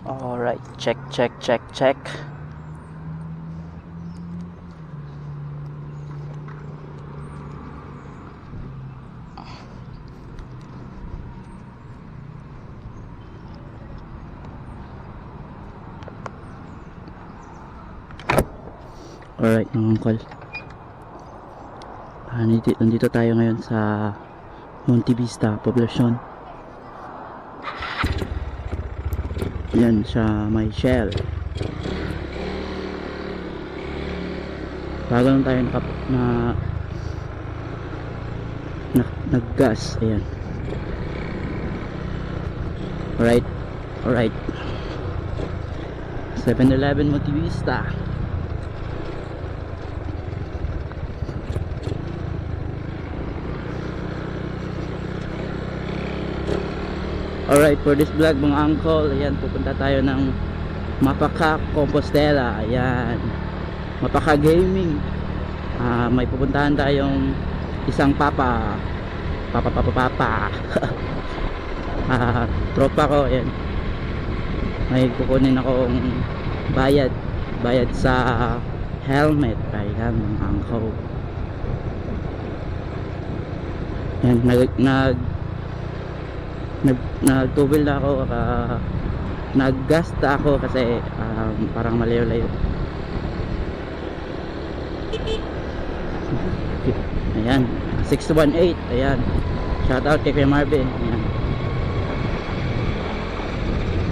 Alright, check, check, check, check. Alright mga uncle, nandito tayo ngayon sa Monte Vista Poblacion. Yan sa may Shell. Bago lang tayo nag-gas. Ayan. Alright 7-Eleven Monte Vista. Alright, for this vlog mga uncle, ayan, pupunta tayo ng Mapaka, Compostela. Ayan, Mapaka Gaming. May pupuntahan tayong isang papa tropa ko. Ayan, may kukunin akong bayad sa helmet. Ayan mga uncle. Ayan, nagtubil na ako, naggasta ako kasi parang malayo-layo. Ayan, 618. Ayan, shout out kay Kuya Marvin. Ayan.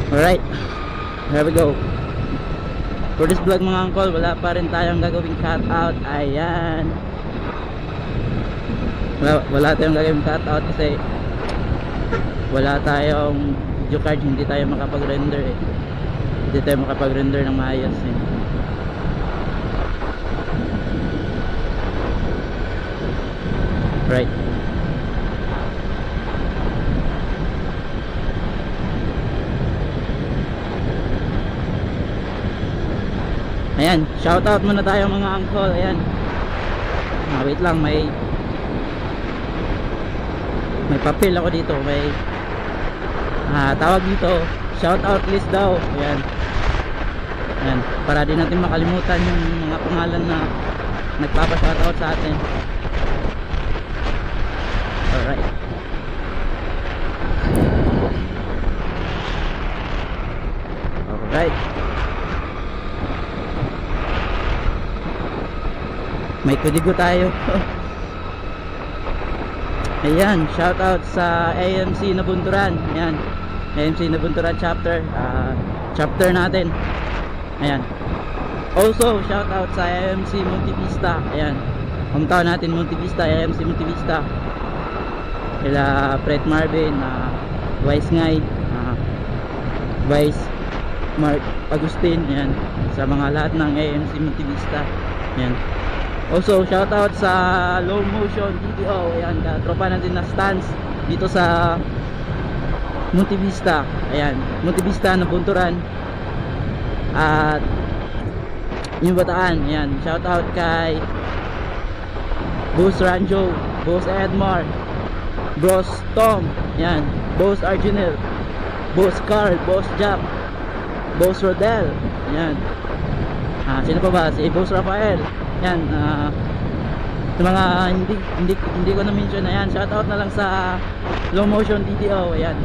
Alright, here we go. For this vlog mga uncle, wala pa rin tayong gagawing cut out. Ayan, wala tayong gagawing cut out kasi wala tayong video card, hindi tayo makapag-render hindi tayo makapag-render ng maayos Right. Ayan, shout out muna tayo mga uncle. Ayan, wait lang, may papel ako dito, may tawag dito, shout out list daw. Ayan. Ayan, para di natin makalimutan yung mga pangalan na nagpapa-shout out sa atin. Alright. Alright. May kudigo tayo. Ayan, shout out sa AMC Nabunturan. Ayan, AMC Nabunturan chapter, chapter natin. Ayan. Also, shout out sa AMC Monte Vista. Ayan, hometown natin Monte Vista, AMC Monte Vista. Kila Fred Marvin, Vice Ngay, Vice Mark Agustin. Ayan, sa mga lahat ng AMC Monte Vista. Ayan. Also, shout out sa Low Motion DTO. Ayan, tropa natin na stands dito sa Monte Vista. Ayan, Monte Vista na Bunturan at yung Bataan. Ayan, shout out kay Boss Ranjo, Boss Edmar, Boss Tom, ayan, Boss Arginel, Boss Carl, Boss Jack, Boss Rodel. Ayan, sino pa ba? Si Boss Rafael. Yan, sa mga hindi ko na-mention. Ayan, shoutout na lang sa Low Motion DTO. Ayan.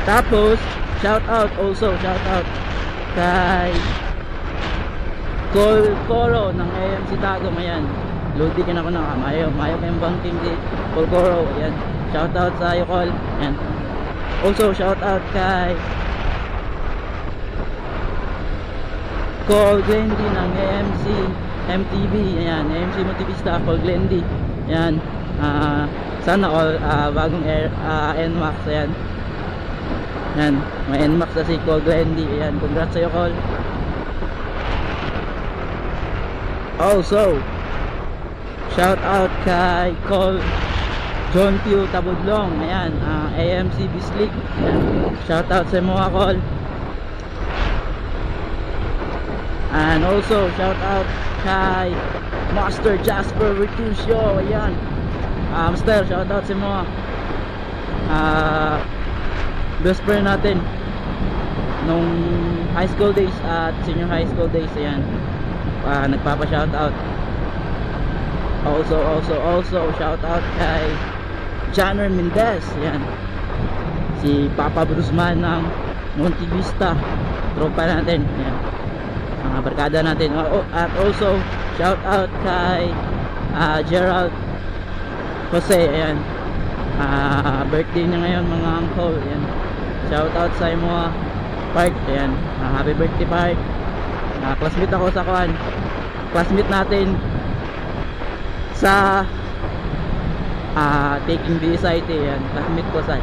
Tapos, shoutout kay Col Coro ng AMC Tagum. Ayan, loading ako na mayo kayong banking di Col Coro. Ayan, shoutout sa iyo Col. Ayan. Also, shoutout kay Col Glendy ng AMC MTV. Ayan, AMC Monte Vista, Col Glendy. Ayan, sana all bagong NMAX. Ayan, ayan, may NMAX na si Col Glendy. Ayan, congrats sa'yo Col. Also, shout out kay Col John Q Tabudlong. Ayan, AMC Bislik. Ayan, shout out sa mga Col. And also, shout out kay Master Jasper Virtusio. Ayan, Master, shout out sa mga best friend natin. nung high school days at senior high school days. Ayan, nagpapa-shoutout. Also shoutout kay Janner Mendez. Ayan, si Papa Brusman ng Monte Vista, tropa natin. Ayan, mga barkada natin. At also shoutout kay Gerald Jose. Ayan, birthday niya ngayon mga uncle. Ayan, shoutout sa mga Park. Ayan, happy birthday Park. Classmate ako sa kuan, classmate natin sa taking BSIT. Ayan, classmate ko sa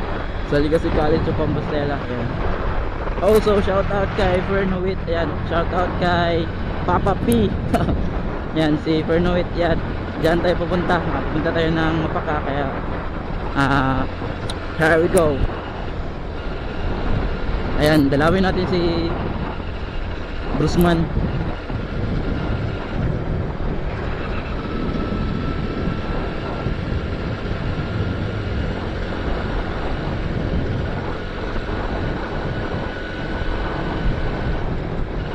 Legacy College of Compostela. Ayan. Also shoutout kay Fernowit. Ayan, shoutout kay Papa P. Ayan, si Fernowit. Yan, diyan tayo pupunta. Pupunta tayo ng Mapaka. Kaya here we go. Ayan, dalawin natin si Brusman.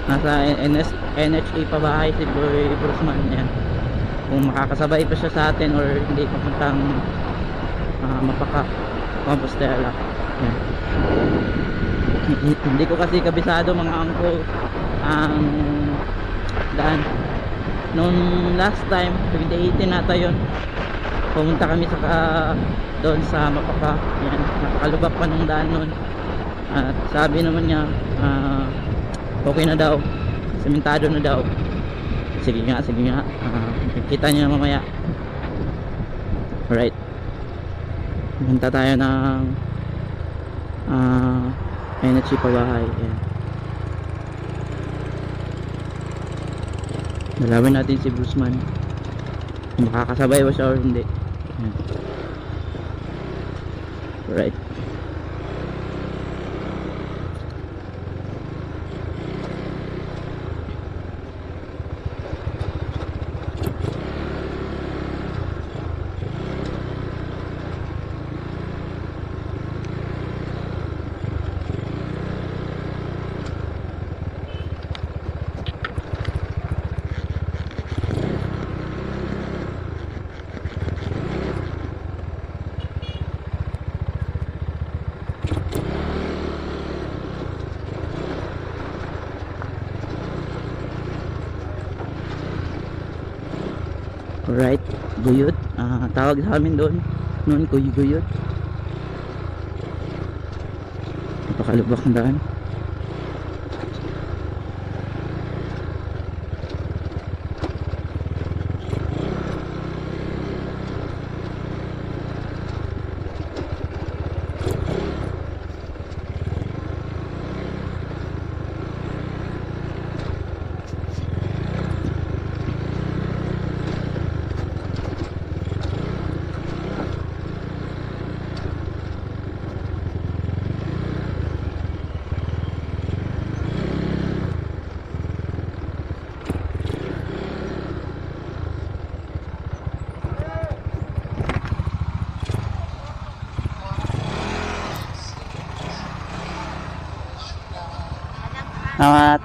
Nasa NHA pa bahay si Brusman. Ayan, kung makakasabay pa siya sa atin or hindi papuntang Mapaka, Compostela. Ayan. Hindi ko kasi kabisado mga angko ang daan. Noong last time 2018 nata yun, pumunta kami sa doon sa Mapaka. Yan, nakakalubak pa ng daan noon. At sabi naman niya okay na daw, sementado na daw. Sige nga, kita niyo mamaya. Alright, punta tayo ng energy pa bahay. Ayan, dalawin natin si Brusman kung makakasabay ba siya or hindi. Ayan. Right. Alright, Guyot. Tawag sa amin doon noon, Guyot. Napakalubak ng daan. Salamat.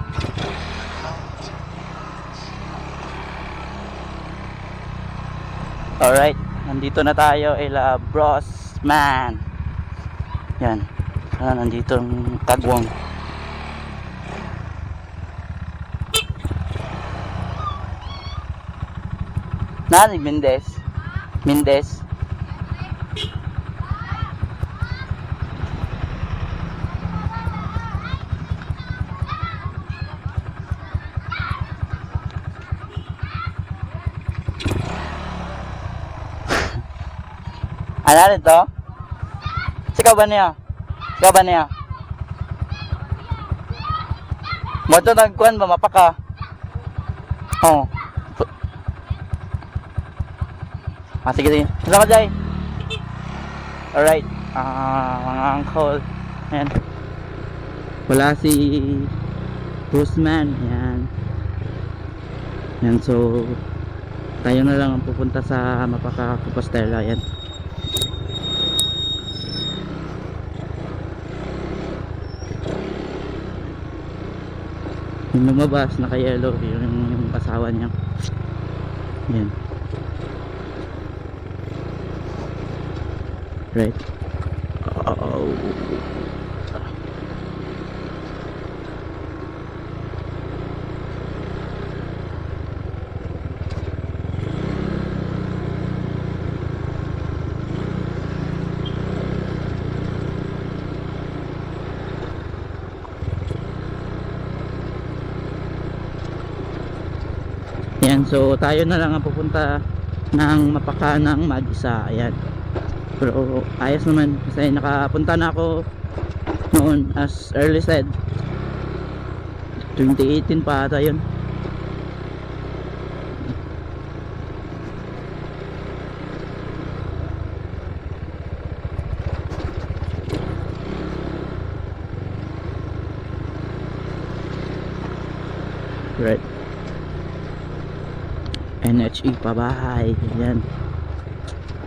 Alright, nandito na tayo ila Brusman. Yan, nandito ang Tagwang. Nani Mendez. Ano ito? Sikaw ba niya? Moto nagkuhan ba Mapaka? Oh. Sige. Salamat, Jay. Alright. Mga uncle. Ayan. Wala si Brusman. Ayan, so tayo na lang ang pupunta sa Mapaka, Compostela. Ayan. Yung lumabas, naka-yellow, yung asawa niya. Yan. Right. Oh. Yan, so tayo na lang ang pupunta ng Mapakanang mag-isa. Ayan. Pero ayos naman kasi nakapunta na ako noon, as early said 2018 pa ata yun. Right. NHE Pabahay. Ayan.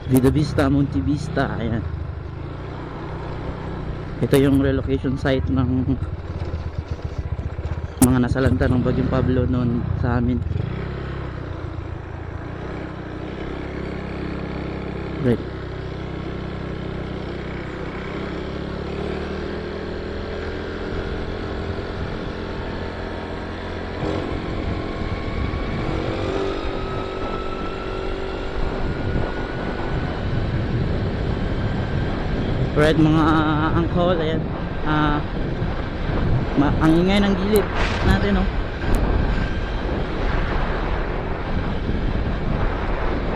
Vida Vista, Monte Vista. Ayan. Ito yung relocation site ng mga nasalanta ng Bagyong Pablo noon sa amin. Right. Right mga angkol, ayan. Ang ingay ng gilid natin, no.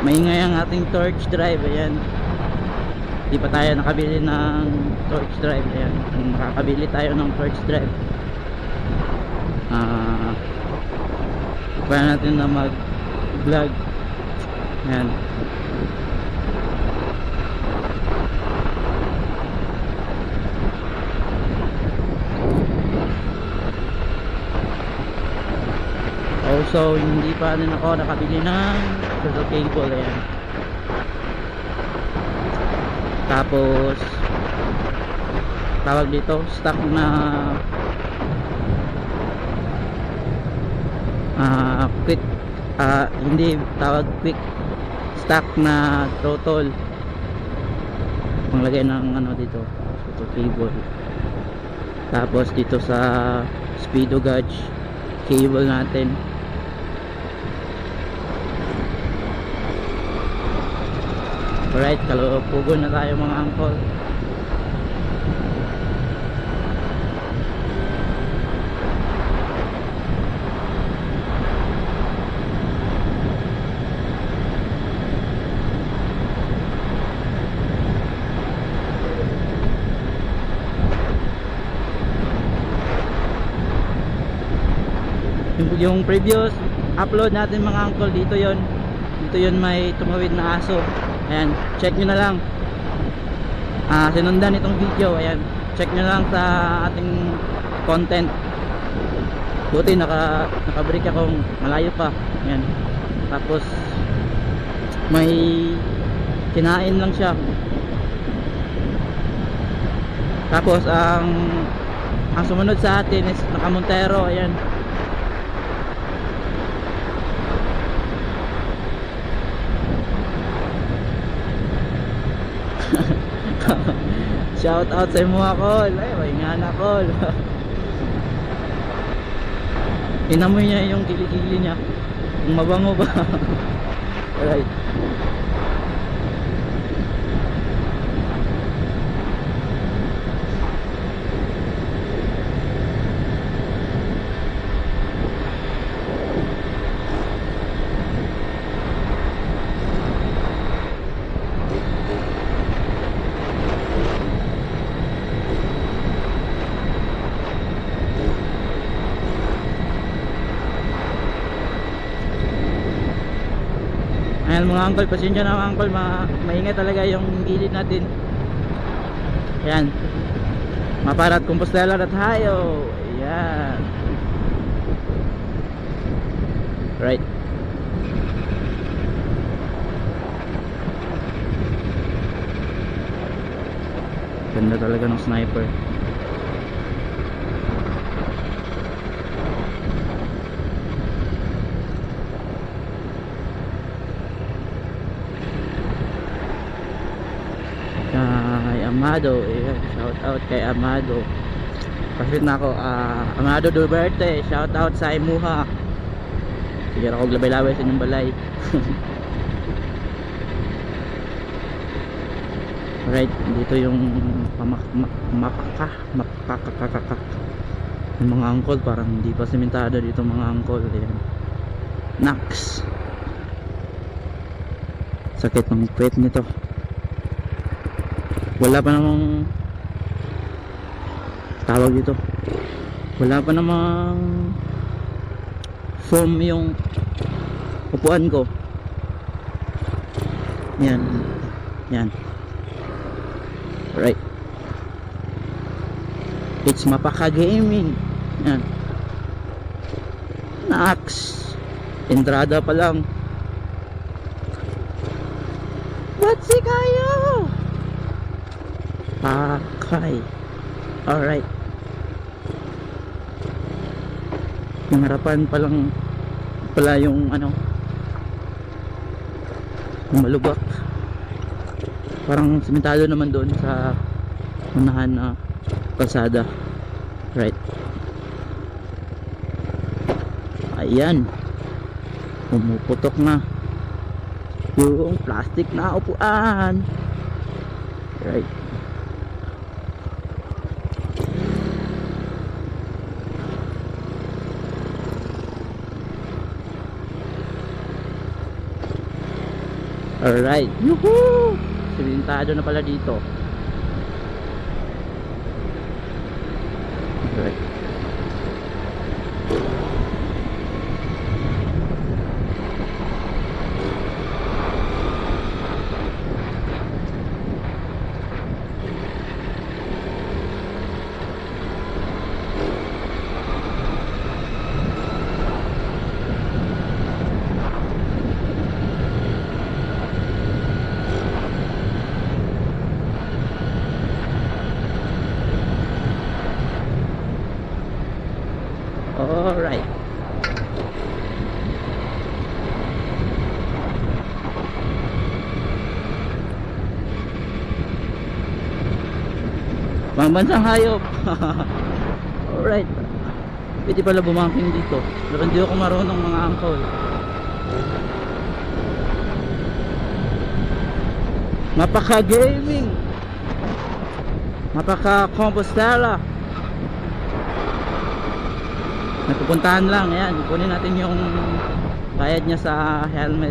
Maingay ang ating torch drive, ayan. Di pa tayo nakabili ng torch drive, ayan. Makakabili tayo ng torch drive. Para natin na mag vlog. Ayan. Also, hindi pa rin ako nakabili ng turtle cable, ayan. Tapos tawag dito, stock na quick, hindi tawag quick, stock na throttle panglagay ng ano dito, turtle cable. Tapos dito sa speedo gauge cable natin. Alright, kalupugon na tayo mga angkol. Yung previous upload natin mga angkol, dito yon may tumawid na aso. Ayan, check nyo na lang. Sinundan itong video. Ayan, check nyo lang sa ating content. Buti naka-break ako, malayo pa. Ayan. Tapos may kinain lang siya. Tapos ang sumunod sa atin is naka-Montero. Ayan. Shout out sa mga kol. Ay, may nga na kol. Inamoy niya yung kilikili niya. Kung mabango ba. Alright. Ayan mga uncle, pasensya na mga uncle, maingay talaga yung gilid natin. Ayan, Maparat Compostela na tayo. Ayan. Right. Ganda talaga ng sniper. kay Amado, ayan, shout out kay Amado. Kasi na ako, Amado Duberte, shout out sa imuha. Sige ako glabay-labay sa inyong balay. Alright, dito yung makakakakakak yung mga angkol, parang hindi pa sementado dito mga angkol. Ayan, Nax, sakit ng puwet nito. Wala pa namang tawag dito, wala pa namang foam yung upuan ko. Yan, yan. Right, it's Mapaka Gaming. Yan, Nax, entrada pa lang. Ba't si kayo? Pakay. Alright, yung harapan pa lang pala yung ano, yung malubak. Parang sementado naman doon sa unahan na kalsada. Right, ayan, pumuputok na yung plastic na upuan. Right, alright, yuhuu, sementado na pala dito. Alright, alright. Pambansang hayop. Alright, pwede pala bumangking dito, pero hindi ako marunong mga angkol. Mapaka Gaming, Mapaka Compostela. Napupuntahan lang. Ayan, kunin natin yung bayad niya sa helmet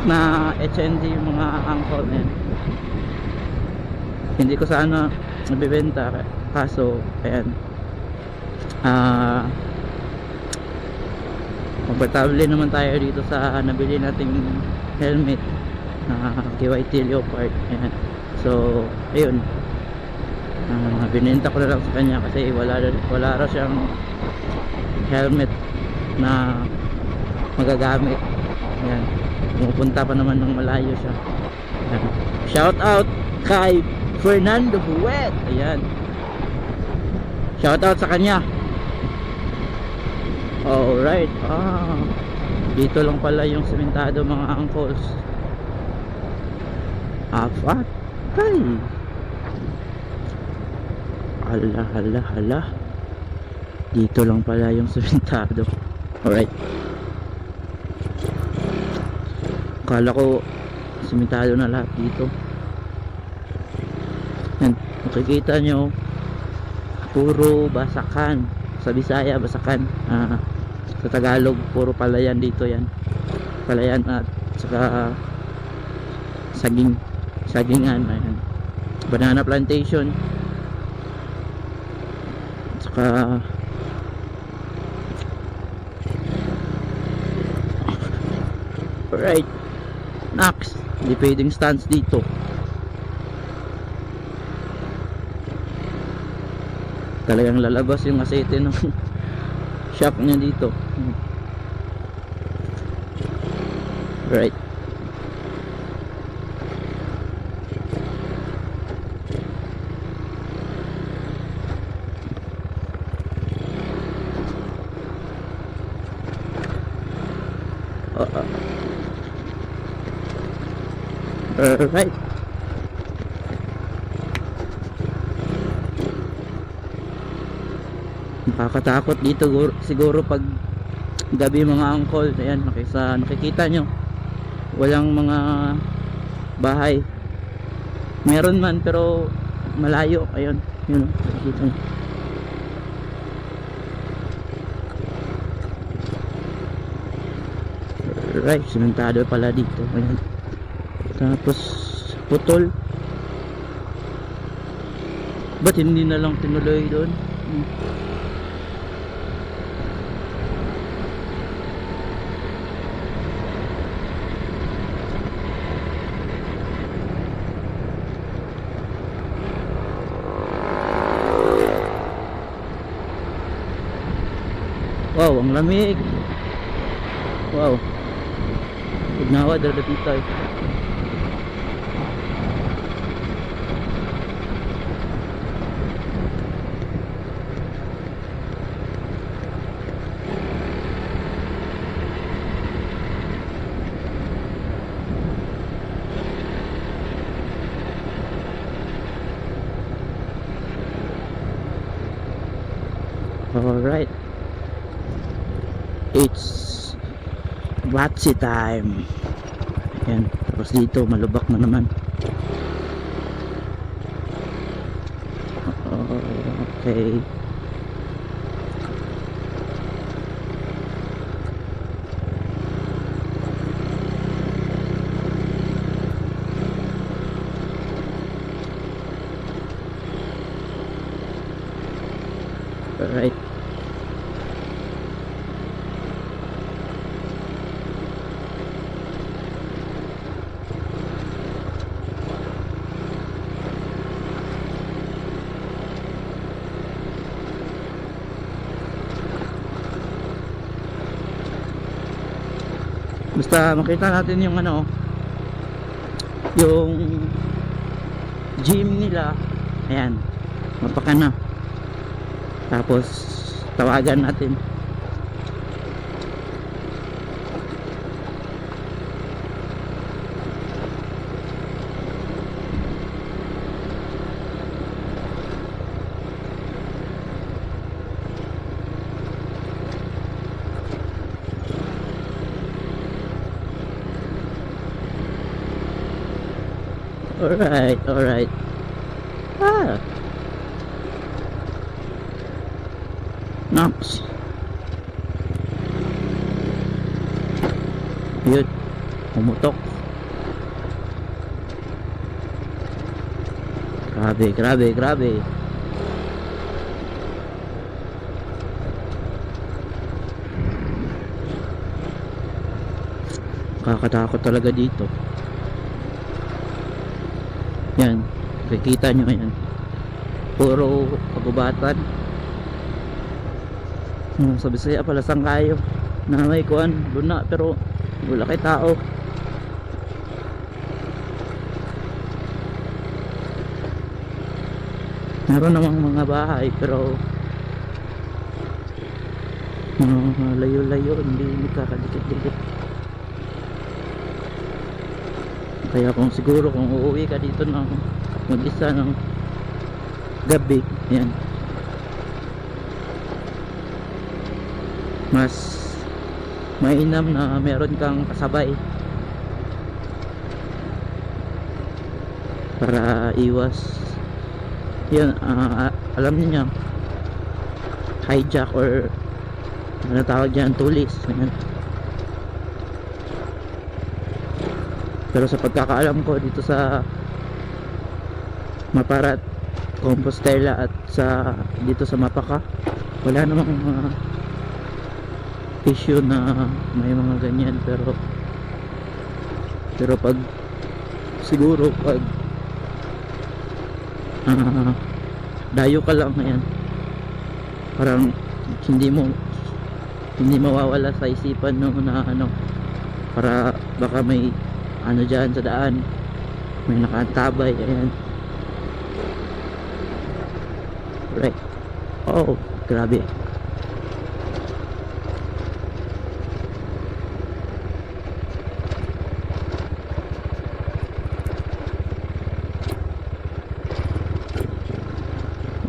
na HND yung mga angkol. Ayan, hindi ko sana nabibenta, kaso ayan, komportable naman tayo dito sa nabili nating helmet na KYT Leopard. Ayan, so ayun, binenta ko na lang sa kanya kasi wala raw siyang helmet na magagamit. Ayan, pumupunta pa naman ng malayo siya. Ayan, shout out kay Fernando Huet. Ayan, shout out sa kanya. Alright, dito lang pala yung sementado mga uncles. Afat kay, hala, dito lang pala yung sementado. Alright, kala ko sementado na lahat dito. Yan, makikita nyo, puro basakan. Sa Bisaya basakan, sa Tagalog puro palayan dito. Yan, palayan at saka sagingan. Ayan, banana plantation, saka alright, Nax, hindi pwedeng stands dito. Talagang lalabas yung asete ng shop niya dito. Right, Alright. Nakakatakot dito siguro pag gabi mga angkol. Ayan, nakikita nyo walang mga bahay, meron man pero malayo. Ayun, yun, nakikita nyo. Right, simentado pala dito. Ayan. Tapos putol. Ba't hindi na lang tinuloy doon? Wow, ang lamig. Wow. Ignawa, dalating tayo. Alright. It's Watsi time. Ayan. Tapos dito malubak na naman. Okay. Alright. Basta makita natin yung ano, yung gym nila. Ayan, mapaka na. Tapos tawagan natin. Alright, alright. Ah, Nox. Yun, pumutok. Grabe, grabe, grabe. Kakatakot talaga dito. Yan, nakikita nyo yan, puro pagubatan. Sa Bisaya pala sangkayo na may kuan luna pero wala kay tao. Meron namang mga bahay pero layo-layo, hindi kakadikit-dikit. Kaya kung siguro kung uuwi ka dito ng mag-isa ng gabi, yan, mas mainam na meron kang kasabay para iwas yun, alam niyo hijack or ano tawag dyan, tulis. Yan. Pero sa pagkakaalam ko dito sa Maparat, Compostela at sa dito sa Mapaka, wala namang issue na may mga ganyan. Pero pag siguro pag dayo ka lang, ayan, parang hindi mawawala sa isipan no, na ano, para baka may ano dyan sa daan, may nakaantabay. Ayan, right. Oh, grabe.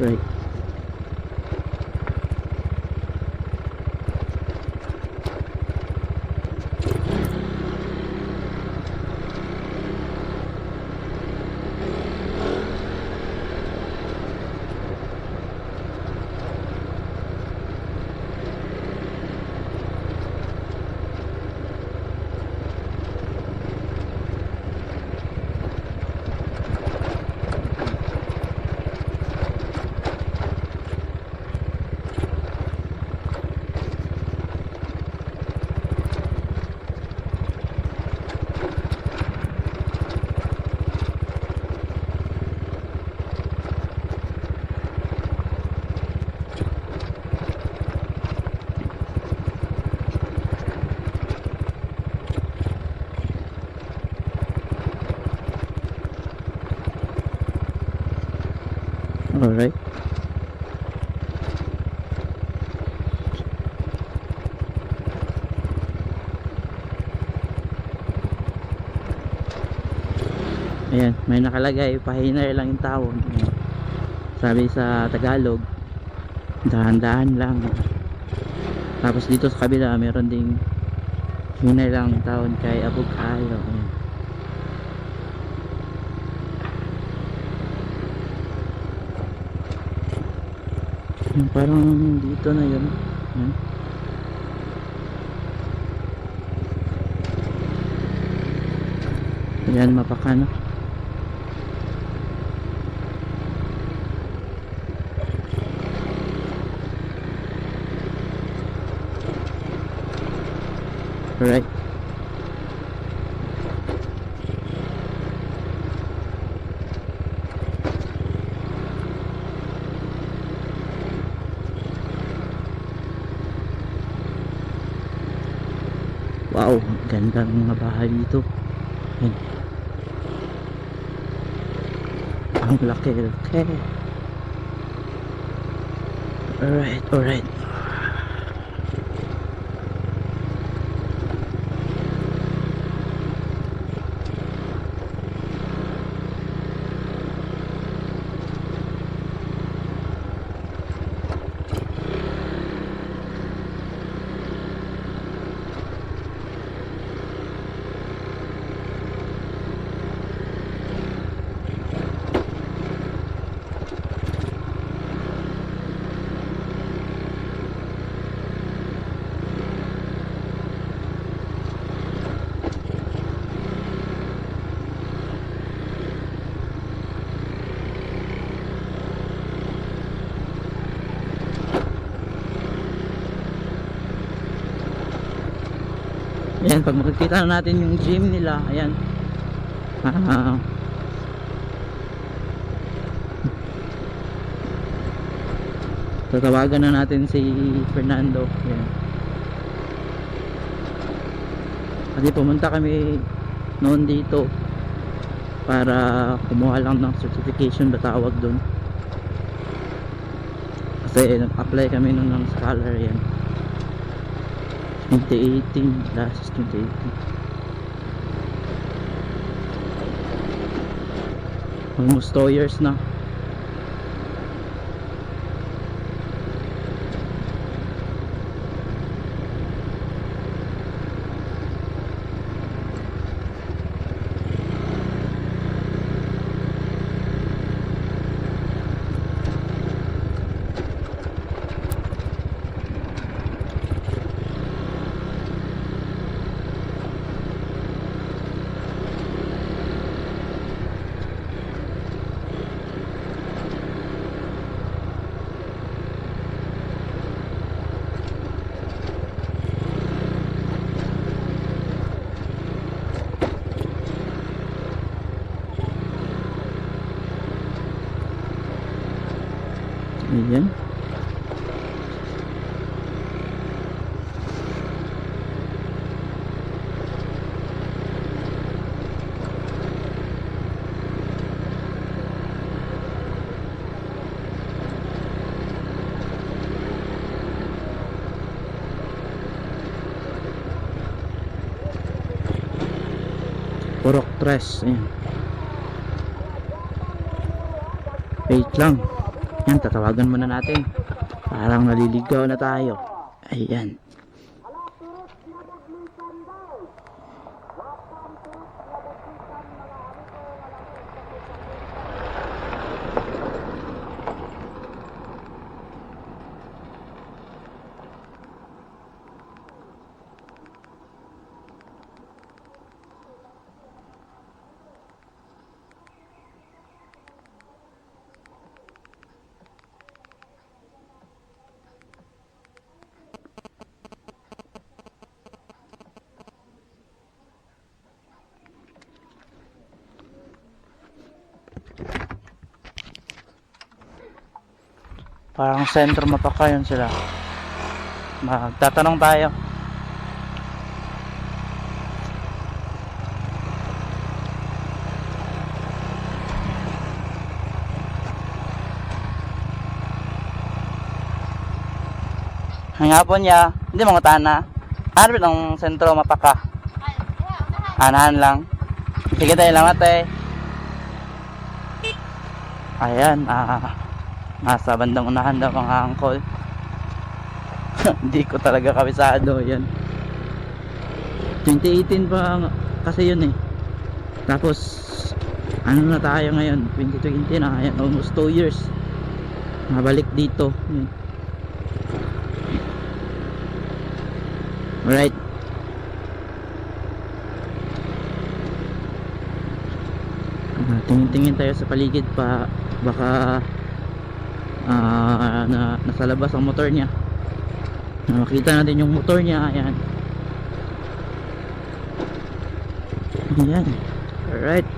Right. Alright. Ayan, may nakalagay, pahiner lang yung tawon. Ayan. Sabi sa Tagalog, dahan-dahan lang. Tapos dito sa kabila, meron ding hiner lang yung tawon kay Abog Kayo. Ayan. Parang dito na yun. Ayan. Ayan, mapakano. Alright. Wow, ganda ng mga bahay dito. Ayan. Ang laki-laki. Alright, alright. Ayan, pag makikita na natin yung gym nila, ayan. Tatawagan na natin si Fernando. Ayan. Kasi pumunta kami noon dito para kumuha lang ng certification ba tawag doon. Kasi nag-apply kami noon ng scholar, yan. 2018, last 2018. Almost 2 years na. Ayan. Purok tres. Ayan. Wait lang. Yan, tatawagan muna natin. Parang naliligaw na tayo. Ayan. Parang sentro Mapaka yun sila. Magtatanong tayo. Hangapon niya, hindi mga tana. Ano lang sentro Mapaka? Anahan lang. Sige tayo lang ate. Ayan, nasa bandang unahan daw mga angkol. Hindi ko talaga kabisado yan. 2018 pa kasi yun eh. Tapos ano na tayo ngayon, 2020 na. Ayan, almost 2 years nabalik dito. Ayan. Alright, tingin-tingin tayo sa paligid pa, baka nasa labas ang motor niya. Makita natin yung motor niya. Ayan. Ayan. Alright,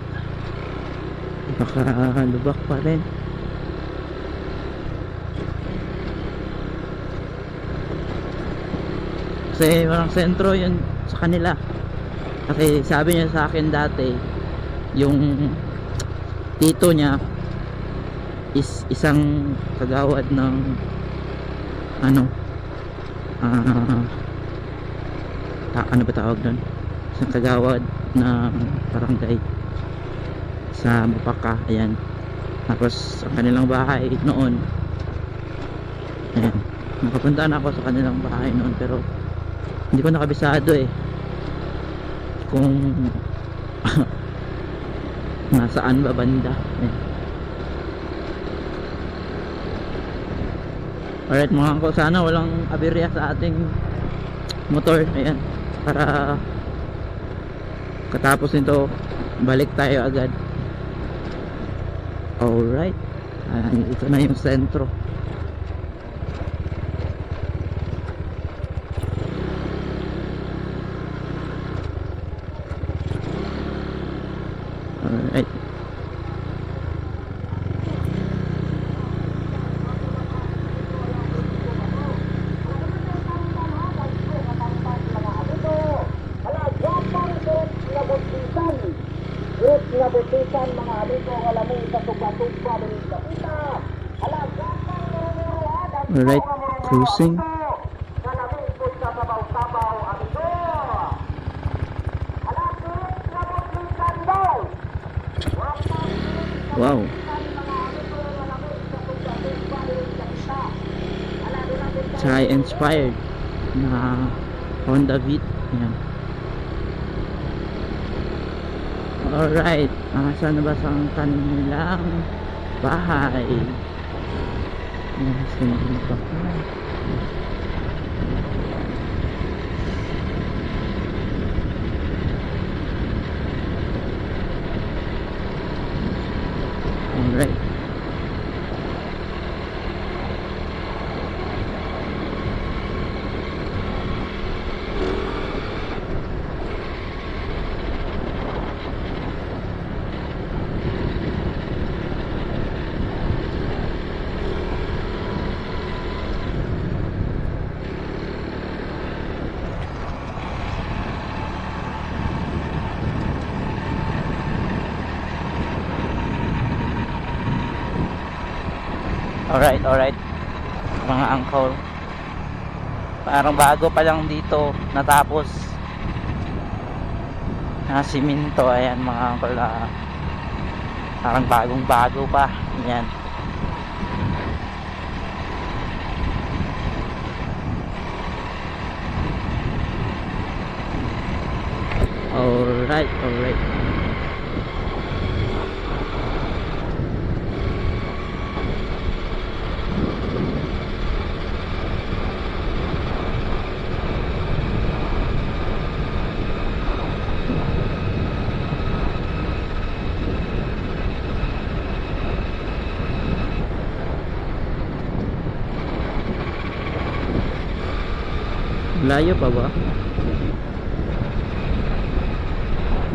baka lubak pa rin. Kasi walang sentro yun sa kanila. Kasi sabi niya sa akin dati, yung tito niya is isang kagawad ng ano ba tawag doon, isang kagawad ng barangay sa Mapaka. Ayan. Tapos ang kanilang bahay noon, ayan, nakapunta na ako sa kanilang bahay noon, pero hindi ko nakabisado eh kung nasaan ba banda. Ayan. Alright mga angkol, sana walang aberya sa ating motor. Ayan, para katapos nito balik tayo agad. Alright, ito na yung sentro. Alright, nabutisan mga amigo, wala mo sa tuba-tuba ng kapita. alright, cruising. Wow, Chai inspired na Honda Beat. Ayan. Alright, saan na ba sa kanilang bahay? Ayan, saan na ba? Alright. Alright mga angkol, parang bago pa lang dito natapos na siminto. Ayan mga angkol, parang bagong bago pa. Ayan. Alright, alright. Layo pa ba?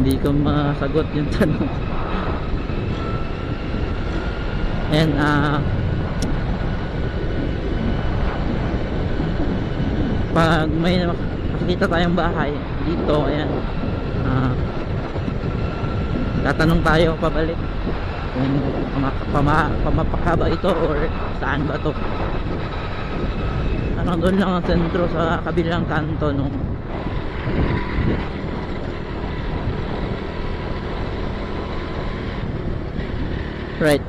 Hindi ko masagot yung tanong. And pag may makikita tayong bahay dito, ayan, tatanong tayo pabalik kung pamapaka ba ito or saan ba to. Parang doon lang ang sentro sa kabilang kanto nung right.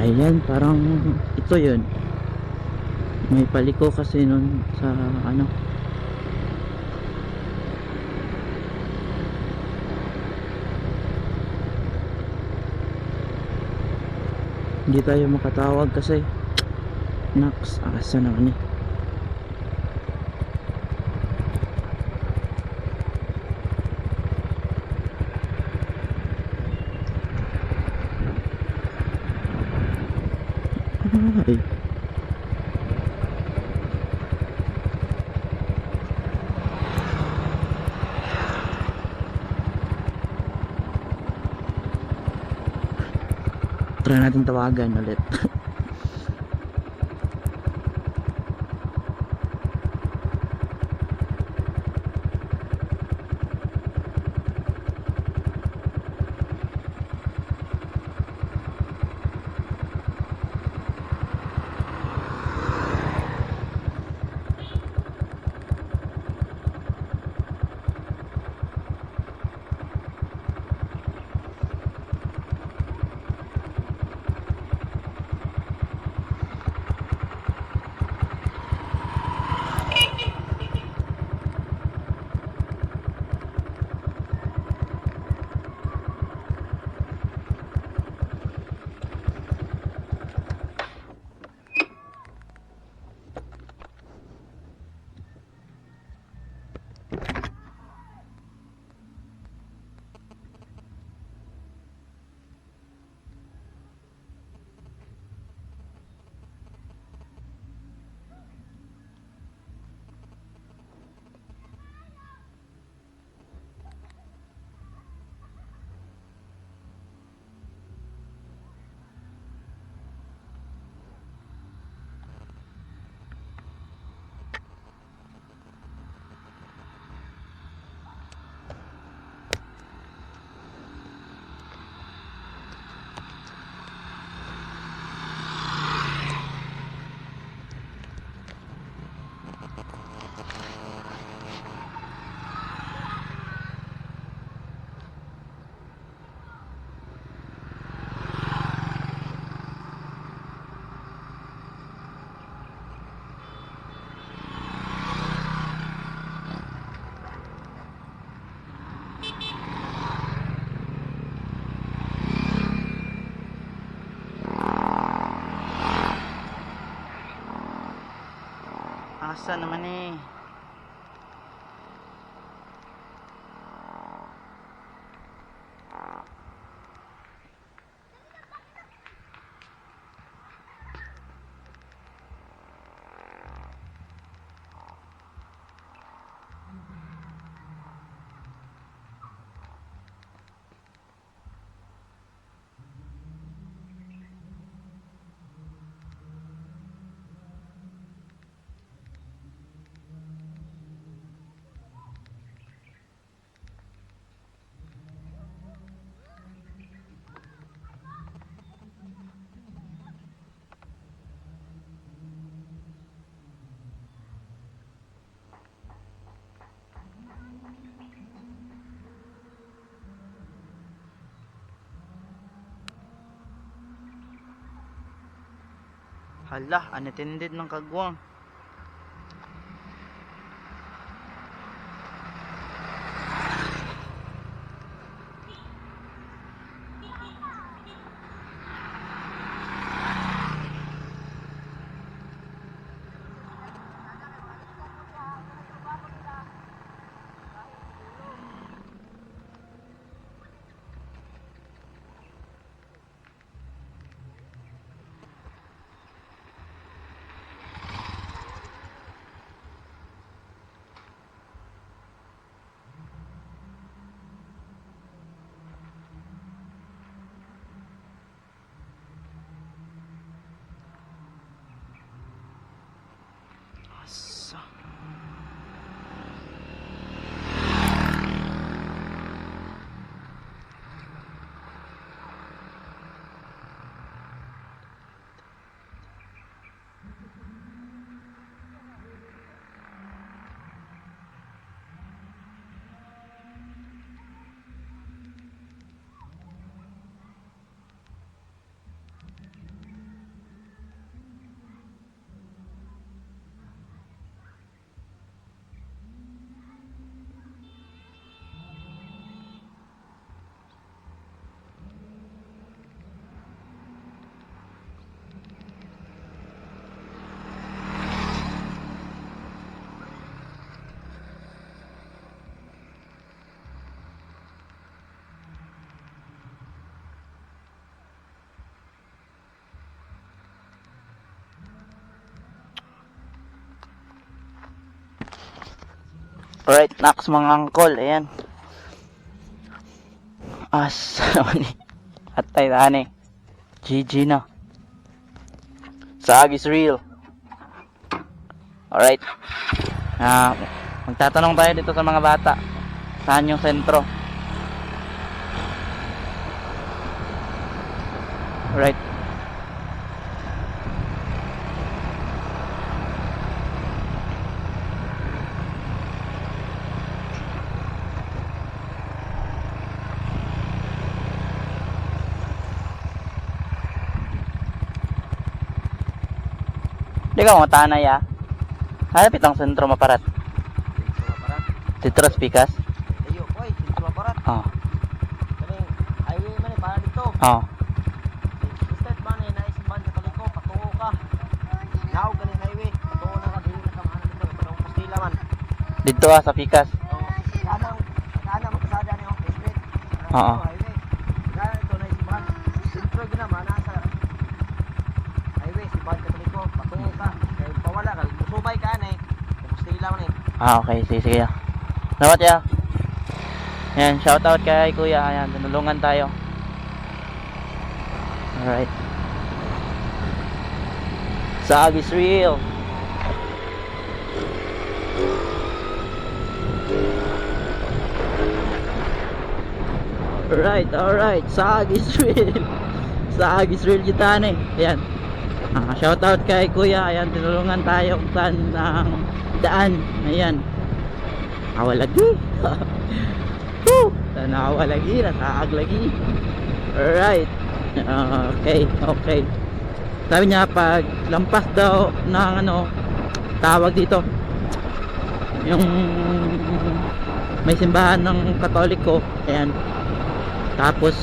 Ayan, parang ito yun. May paliko kasi nun sa ano. Hindi tayo makatawag kasi naks, asa naman eh. Ay. Try natin tawagan ulit. Asa naman eh. Hala, unattended ng kagwang. Asa. Alright, next mga angkol, ayan. Naman eh. At tayo tani. GG na. Sag is real. Alright. Magtatanong tayo dito sa mga bata. Saan yung sentro? Alright. Di ka mga tanay Hanapit ang sentro maparat. Sentro Spikas? Ayo, boy, sentro maparat. Oo. Kaning highway man para dito. Oo. Start man na isban sa kaliko, patungo ka. Now ganing highway, patungo na ka dili na ka mahal dito, patungo Pastila man. Dito sa Pikas. Oh, kanang magkasada niyo, street. Oo. Highway. Kaya ito na isban. Sentro gina man sa highway, isban sa kaliko, patungo ka. Kaya pawala ka, musubay ka na Pastila man Okay, sige. Salamat Ayan, shoutout kay Kuya. Ayan, tinulungan tayo. Alright. Sag is real. Alright. Sag is real. Sag is real Gitane. Ayan. Shoutout kay Kuya. Ayan, tinulungan tayo kung saan ang daan. Ayan. Awalagi. Nawalagi, nasaag lagi. Alright. Okay. Sabi niya pag lampas daw ng tawag dito, yung may simbahan ng Katoliko, ayan. Tapos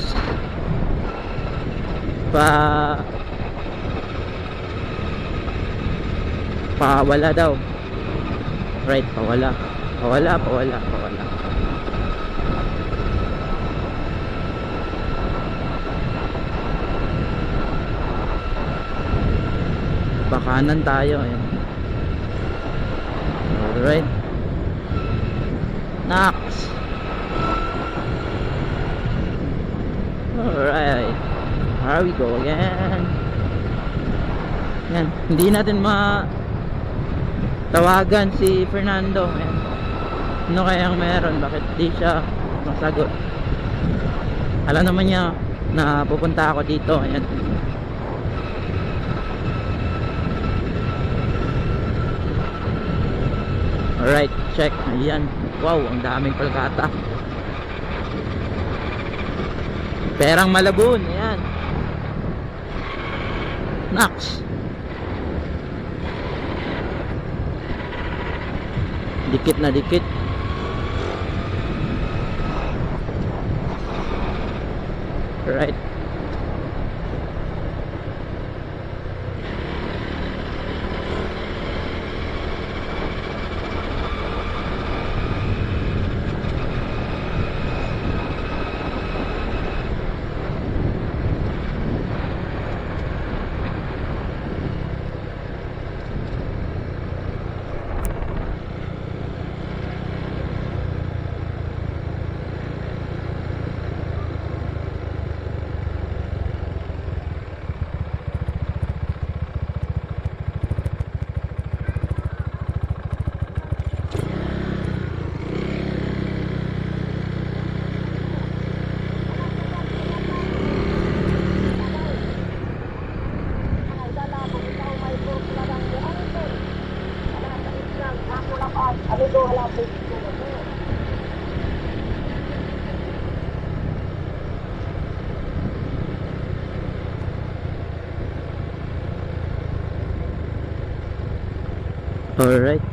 pawala daw. Right, pawala. Pakanan tayo, ayan. Alright. Next. Alright. Here we go again. Yan, hindi natin tawagan si Fernando. Ayan. Ano kayang meron? Bakit di siya masagot? Alam naman niya na pupunta ako dito. Ayan. Alright, check. Ayan. Wow, ang daming palkata. Perang Malabon. Ayan. Next. Dikit na dikit. Right. Alright.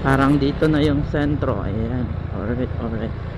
Parang dito na yung sentro. Ayan. Alright, alright.